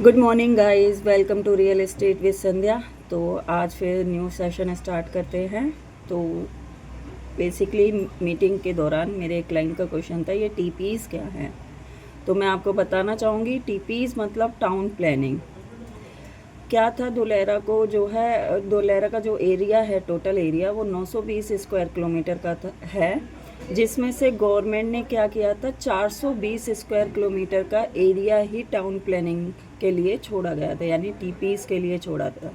Good morning guys, welcome to real estate with Sandhya. तो आज फिर न्यू सेशन स्टार्ट करते हैं। तो बेसिकली मीटिंग के दौरान मेरे क्लाइंट का क्वेश्चन था ये टीपीज़ क्या है। तो मैं आपको बताना चाहूँगी टीपीज़ मतलब टाउन प्लानिंग क्या था। धुलेरा का जो एरिया है, टोटल एरिया वो 920 स्क्वायर किलोमीटर का है, जिसमें से गवर्नमेंट ने क्या किया था 420 स्क्वायर किलोमीटर का एरिया ही टाउन प्लानिंग के लिए छोड़ा गया था, यानी टीपीज़ के लिए छोड़ा था।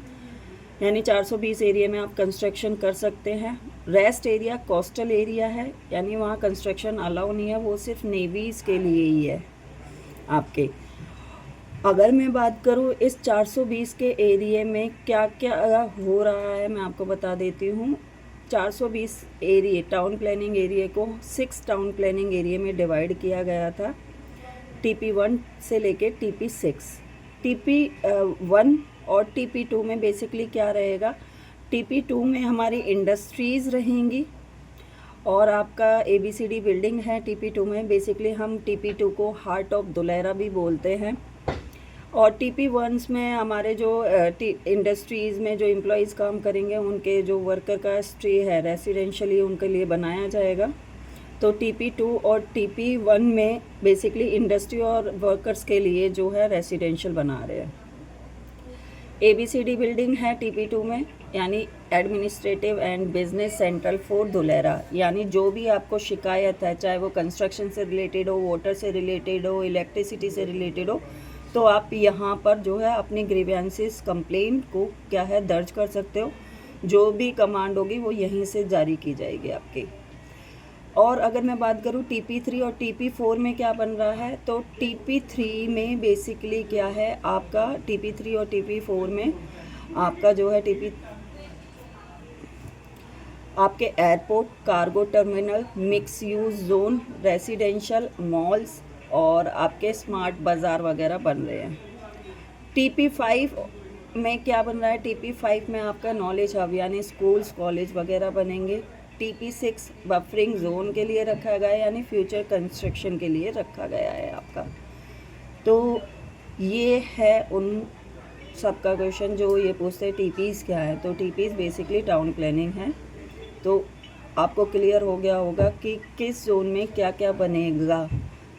यानी 420 एरिया में आप कंस्ट्रक्शन कर सकते हैं। रेस्ट एरिया कोस्टल एरिया है, यानी वहाँ कंस्ट्रक्शन अलाउ नहीं है, वो सिर्फ नेवीज़ के लिए ही है आपके। अगर मैं बात करूँ इस 420 के एरिया में क्या क्या हो रहा है, मैं आपको बता देती हूँ। 420 एरिया टाउन प्लानिंग एरिया को 6 टाउन प्लानिंग एरिया में डिवाइड किया गया था, TP1 से लेके TP6। TP1 और TP2 में बेसिकली क्या रहेगा, TP2 में हमारी इंडस्ट्रीज़ रहेंगी और आपका ABCD बिल्डिंग है। TP2 में बेसिकली हम TP2 को हार्ट ऑफ धुलेरा भी बोलते हैं। और TP1 में हमारे जो इंडस्ट्रीज़ में जो एम्प्लॉयज़ काम करेंगे उनके जो वर्कर का स्टे है रेसिडेंशियली उनके लिए बनाया जाएगा। तो TP2 और TP1 में बेसिकली इंडस्ट्री और वर्कर्स के लिए जो है रेसिडेंशियल बना रहे हैं। ABCD बिल्डिंग है TP2 में, यानी administrative and business central for Dholera. यानी जो भी आपको शिकायत है, चाहे वो कंस्ट्रक्शन से रिलेटेड हो, वाटर से रिलेटेड हो, इलेक्ट्रिसिटी से रिलेटेड हो, तो आप यहाँ पर जो है अपनी ग्रीवेंसेस कंप्लेंट को क्या है दर्ज कर सकते हो। जो भी कमांड होगी वो यहीं से जारी की जाएगी आपकी। और अगर मैं बात करूँ TP3 और TP4 में क्या बन रहा है, तो TP3 में बेसिकली क्या है आपका, TP3 और TP4 में आपका जो है आपके airport, cargo terminal, mix use zone, residential, malls और आपके स्मार्ट बाज़ार वगैरह बन रहे हैं। TP5 में क्या बन रहा है, TP5 में आपका नॉलेज हब यानी स्कूल्स, कॉलेज वगैरह बनेंगे। TP6 बफरिंग जोन के लिए रखा गया है, यानी फ्यूचर कंस्ट्रक्शन के लिए रखा गया है आपका। तो ये है उन सबका क्वेश्चन जो ये पूछते हैं टीपीज़ क्या है। तो टीपीज़ बेसिकली टाउन प्लानिंग है। तो आपको क्लियर हो गया होगा कि किस जोन में क्या क्या बनेगा,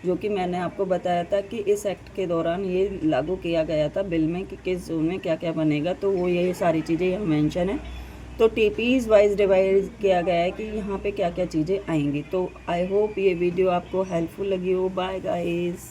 जो कि मैंने आपको बताया था कि इस एक्ट के दौरान ये लागू किया गया था बिल में कि किस जोन में क्या क्या बनेगा। तो वो ये सारी चीज़ें यहाँ मेंशन है। तो टीपीज़ वाइज डिवाइड किया गया है कि यहाँ पे क्या क्या चीज़ें आएंगी। तो आई होप ये वीडियो आपको हेल्पफुल लगी हो। Bye guys.